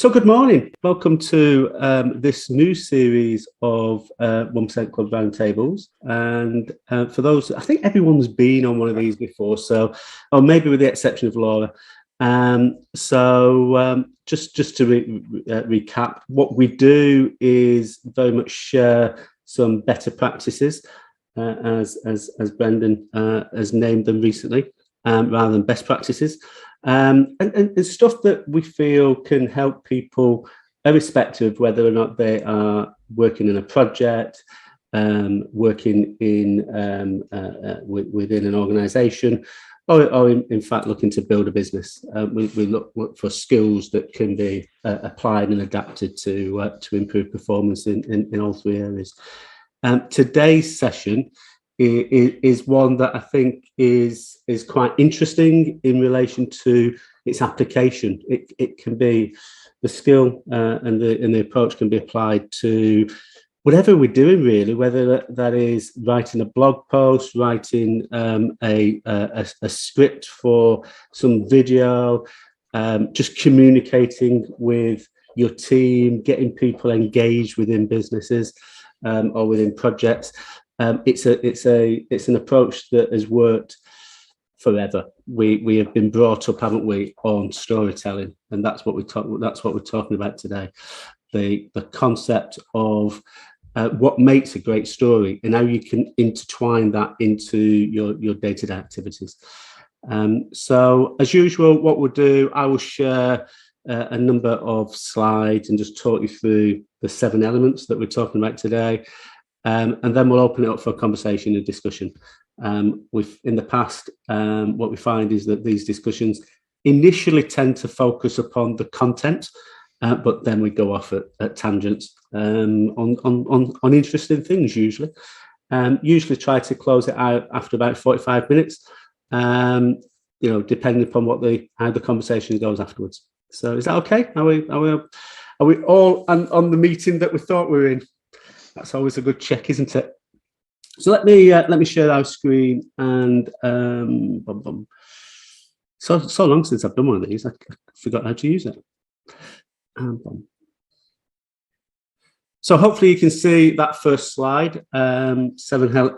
So good morning. Welcome to this new series of 1% Club Roundtables. And for those, I think everyone's been on one of these before, so, or maybe with the exception of Laura. Just to recap, what we do is very much share some better practices, as Brendan has named them recently, rather than best practices. And stuff that we feel can help people, irrespective of whether or not they are working in a project, working in within an organisation, or in fact looking to build a business. We look for skills that can be applied and adapted to improve performance in all three areas. Today's session is one that I think is quite interesting in relation to its application. It can be the skill and the approach can be applied to whatever we're doing, really, whether that is writing a blog post, writing a script for some video, just communicating with your team, getting people engaged within businesses or within projects. It's an approach that has worked forever. We have been brought up, haven't we, on storytelling, and that's what we're talking about today. The concept of what makes a great story and how you can intertwine that into your day-to-day activities. So, as usual, what we'll do, I will share a number of slides and just talk you through the 7 elements that we're talking about today. And then we'll open it up for a conversation and discussion. In the past, what we find is that these discussions initially tend to focus upon the content, but then we go off at tangents on interesting things. Usually try to close it out after about 45 minutes. Depending upon how the conversation goes afterwards. So is that okay? Are we all on the meeting that we thought we were in? That's always a good check, isn't it? So let me share our screen and so long since I've done one of these, I forgot how to use it. So hopefully you can see that first slide, 7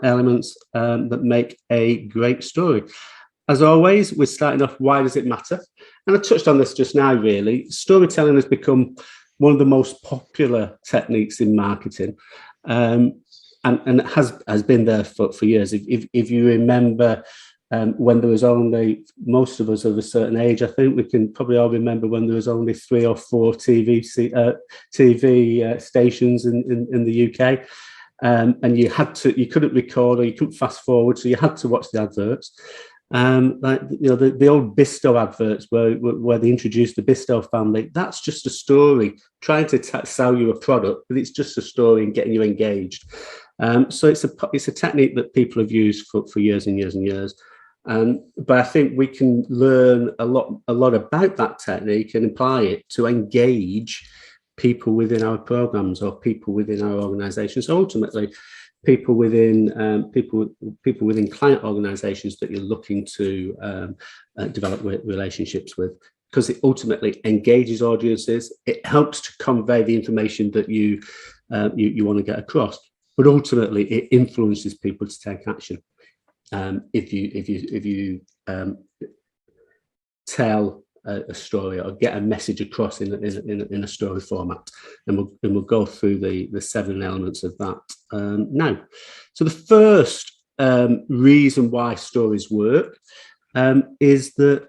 elements that make a great story. As always, we're starting off, why does it matter? And I touched on this just now, really. Storytelling has become one of the most popular techniques in marketing, and it has been there for years. If you remember, when there was only, most of us of a certain age, I think we can probably all remember when there was only 3 or 4 TV stations in the UK, and you couldn't record or you couldn't fast forward, so you had to watch the adverts. The old Bisto adverts where they introduced the Bisto family, that's just a story trying to sell you a product, but it's just a story and getting you engaged. So it's a technique that people have used for years and years and years. But I think we can learn a lot about that technique and apply it to engage people within our programs or people within our organizations. So ultimately, people within client organizations that you're looking to develop relationships with, because it ultimately engages audiences. It helps to convey the information that you want to get across, but ultimately it influences people to take action. If you tell a story or get a message across in a story format, and we'll go through the 7 elements of that now. So the first reason why stories work is that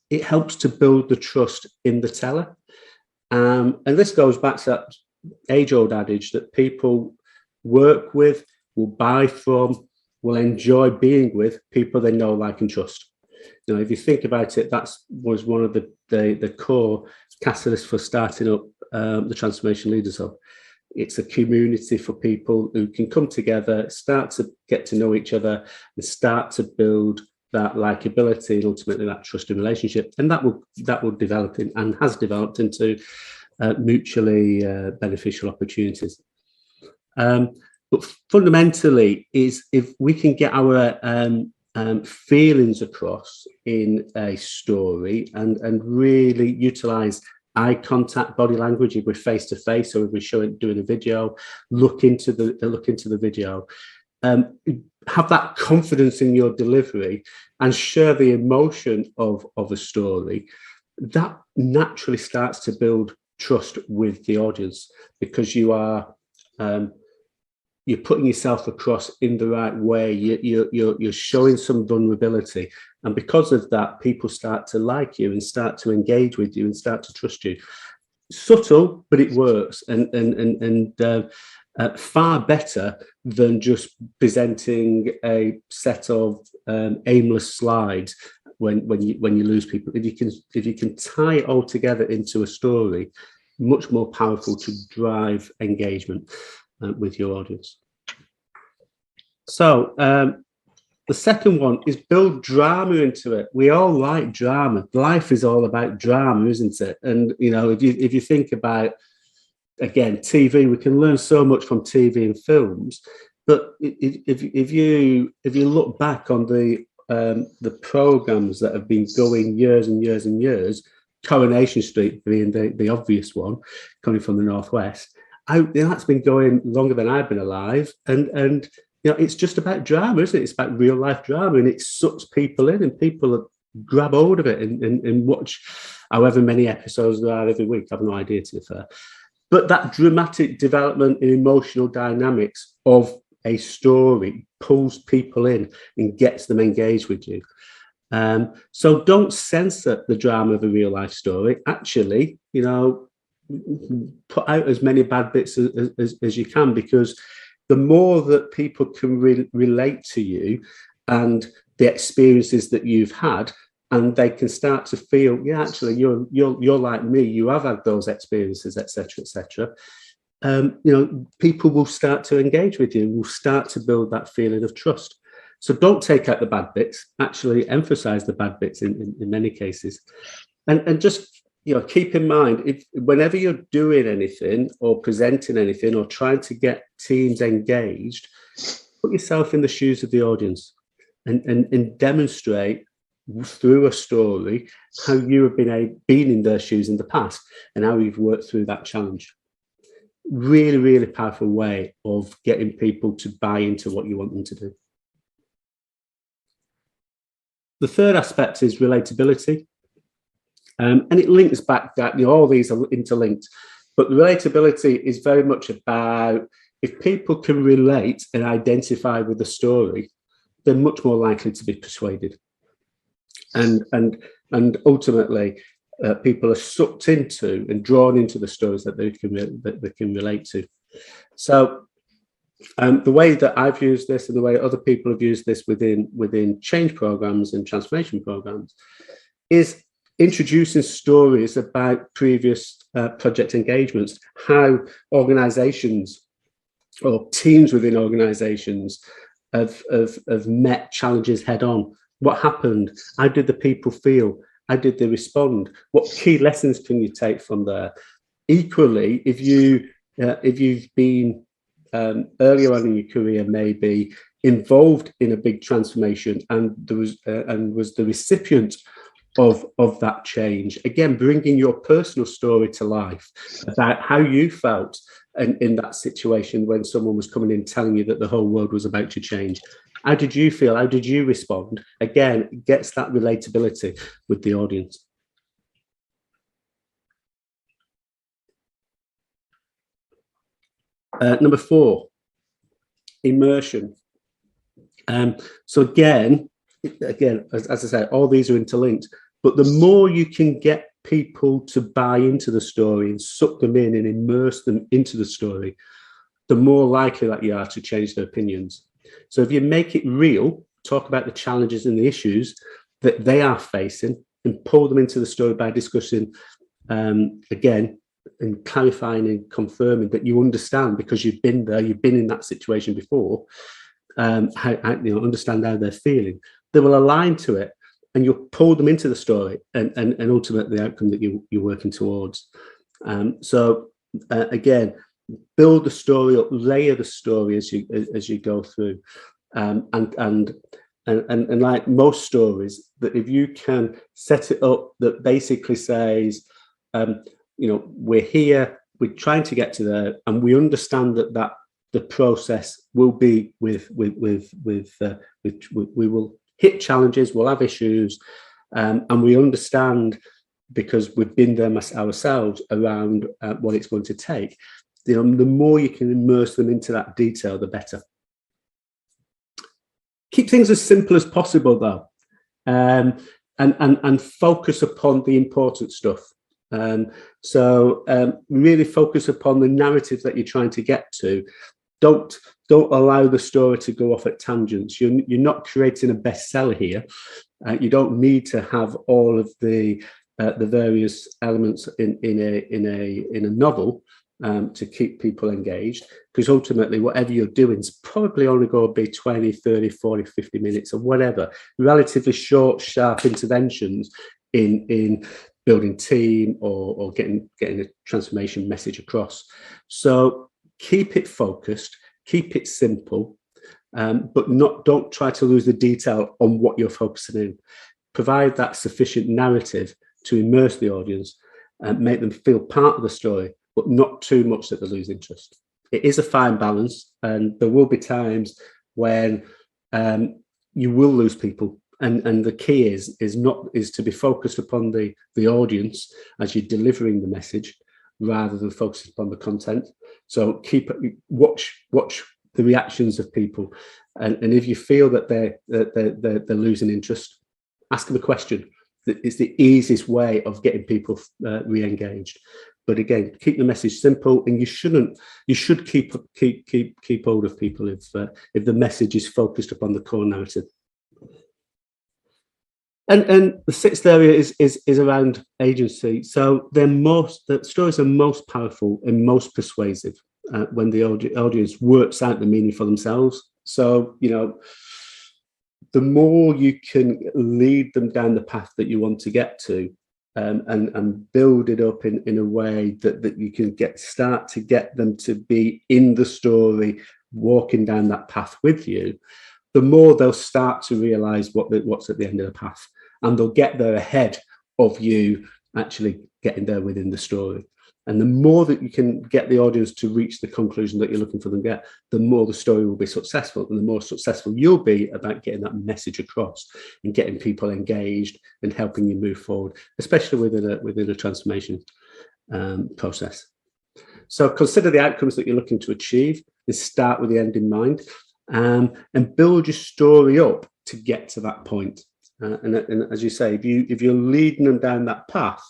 it helps to build the trust in the teller, and this goes back to that age-old adage that people work with, will buy from, will enjoy being with people they know, like, and trust. If you think about it, that was one of the core catalysts for starting up the Transformation Leaders Hub. It's a community for people who can come together, start to get to know each other, and start to build that likability and ultimately that trusting relationship. And that will develop and has developed into mutually beneficial opportunities. But fundamentally, is if we can get our feelings across in a story and really utilize eye contact, body language. If we're face to face, or if we're doing a video, look into the video. Have that confidence in your delivery and share the emotion of a story. That naturally starts to build trust with the audience, because you are you're putting yourself across in the right way. You're showing some vulnerability, and because of that, people start to like you and start to engage with you and start to trust you. Subtle, but it works, and far better than just presenting a set of aimless slides when you lose people. If you can tie it all together into a story, much more powerful to drive engagement with your audience. So the second one is build drama into it. We all like drama. Life is all about drama, isn't it? And if you think about, again, TV, we can learn so much from TV and films. But if you look back on the programs that have been going years and years and years, Coronation Street being the obvious one, coming from the Northwest, that's been going longer than I've been alive, and it's just about drama, isn't it? It's about real life drama, and it sucks people in, and people grab hold of it and watch however many episodes there are every week. I have no idea, to be fair. But that dramatic development and emotional dynamics of a story pulls people in and gets them engaged with you. So don't censor the drama of a real life story. Actually, put out as many bad bits as you can, because the more that people can relate to you and the experiences that you've had, and they can start to feel, yeah, actually, you're like me. You have had those experiences, etc., etc. People will start to engage with you. Will start to build that feeling of trust. So don't take out the bad bits. Actually, emphasize the bad bits in many cases, and just keep in mind, if whenever you're doing anything or presenting anything or trying to get teams engaged, put yourself in the shoes of the audience and demonstrate through a story how you have been in their shoes in the past and how you've worked through that challenge. Really, really powerful way of getting people to buy into what you want them to do. The third aspect is relatability. And it links back that, all these are interlinked, but relatability is very much about, if people can relate and identify with the story, they're much more likely to be persuaded. And ultimately, people are sucked into and drawn into the stories that they can relate to. So the way that I've used this and the way other people have used this within change programs and transformation programs is introducing stories about previous project engagements, how organizations or teams within organizations have met challenges head on. What happened? How did the people feel? How did they respond? What key lessons can you take from there? Equally, if you've been earlier on in your career, maybe involved in a big transformation and was the recipient of that change, again, bringing your personal story to life about how you felt in that situation when someone was coming in telling you that the whole world was about to change. How did you feel? How did you respond? Again, it gets that relatability with the audience. Number 4, immersion. So again, as I said, all these are interlinked, but the more you can get people to buy into the story and suck them in and immerse them into the story, the more likely that you are to change their opinions. So if you make it real, talk about the challenges and the issues that they are facing and pull them into the story by discussing, again, and clarifying and confirming that you understand, because you've been there, you've been in that situation before, understand how they're feeling. They will align to it, and you'll pull them into the story and ultimately the outcome that you're working towards. Again, build the story up, layer the story as you go through, and like most stories, that if you can set it up that basically says, we're here, we're trying to get to there, and we understand that the process will be we will hit challenges, we'll have issues, and we understand, because we've been there ourselves, around what it's going to take. The more you can immerse them into that detail, the better. Keep things as simple as possible, though, and focus upon the important stuff. So really focus upon the narrative that you're trying to get to. Don't allow the story to go off at tangents. You're not creating a bestseller here. You don't need to have all of the various elements in a novel to keep people engaged, because ultimately whatever you're doing is probably only going to be 20, 30, 40, 50 minutes or whatever. Relatively short, sharp interventions in building team or getting a transformation message across. So keep it focused, keep it simple, but don't try to lose the detail on what you're focusing in. Provide that sufficient narrative to immerse the audience and make them feel part of the story, but not too much that they lose interest. It is a fine balance, and there will be times when you will lose people. And the key is to be focused upon the audience as you're delivering the message, rather than focusing upon the content. So watch the reactions of people, and if you feel that they're losing interest, ask them a question. It's the easiest way of getting people re-engaged. But again, keep the message simple, and you should keep hold of people if the message is focused upon the core narrative. And the sixth area is around agency. So the stories are most powerful and most persuasive when the audience works out the meaning for themselves. So, the more you can lead them down the path that you want to get to, and build it up in a way that you can start to get them to be in the story, walking down that path with you, the more they'll start to realize what's at the end of the path. And they'll get there ahead of you actually getting there within the story. And the more that you can get the audience to reach the conclusion that you're looking for them to get, the more the story will be successful, and the more successful you'll be about getting that message across and getting people engaged and helping you move forward, especially within a transformation process. So consider the outcomes that you're looking to achieve, and start with the end in mind, and build your story up to get to that point. And as you say, if you're leading them down that path,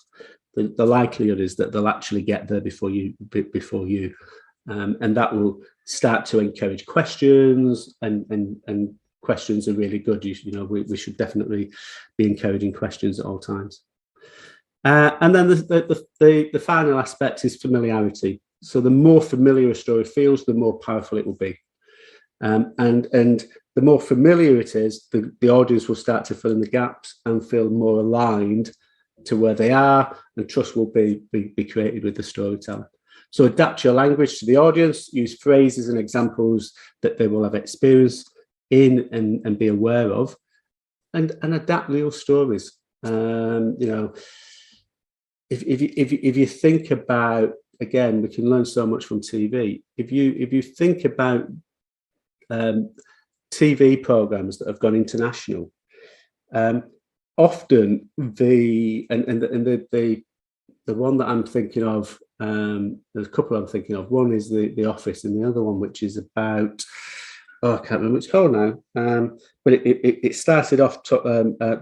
the likelihood is that they'll actually get there before you, and that will start to encourage questions. And questions are really good. We should definitely be encouraging questions at all times. And then the final aspect is familiarity. So the more familiar a story feels, the more powerful it will be. And the more familiar it is, the audience will start to fill in the gaps and feel more aligned to where they are, and trust will be created with the storyteller. So adapt your language to the audience, use phrases and examples that they will have experience in and be aware of, and adapt real stories. If you think about, again, we can learn so much from TV. If you think about TV programs that have gone international, often the one that I'm thinking of, there's a couple I'm thinking of. One is the Office, and the other one, which is about, I can't remember what it's called now. But it started off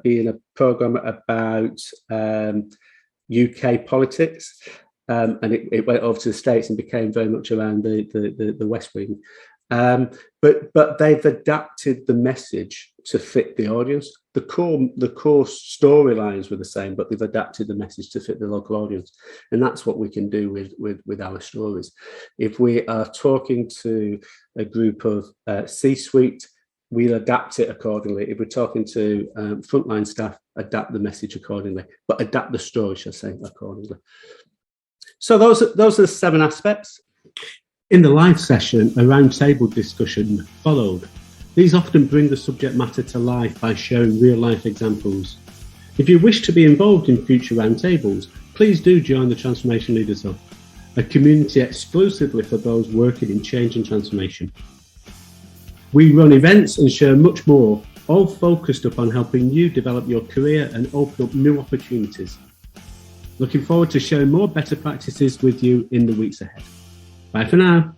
being a program about UK politics, and it went over to the States and became very much around the West Wing. But they've adapted the message to fit the audience. The core storylines were the same, but they've adapted the message to fit the local audience, and that's what we can do with our stories. If we are talking to a group of C-suite, we'll adapt it accordingly. If we're talking to frontline staff, adapt the message accordingly, but adapt the story, shall I say, accordingly. So those are the 7 aspects. In the live session, a roundtable discussion followed. These often bring the subject matter to life by sharing real-life examples. If you wish to be involved in future roundtables, please do join the Transformation Leaders Hub, a community exclusively for those working in change and transformation. We run events and share much more, all focused upon helping you develop your career and open up new opportunities. Looking forward to sharing more better practices with you in the weeks ahead. Bye for now.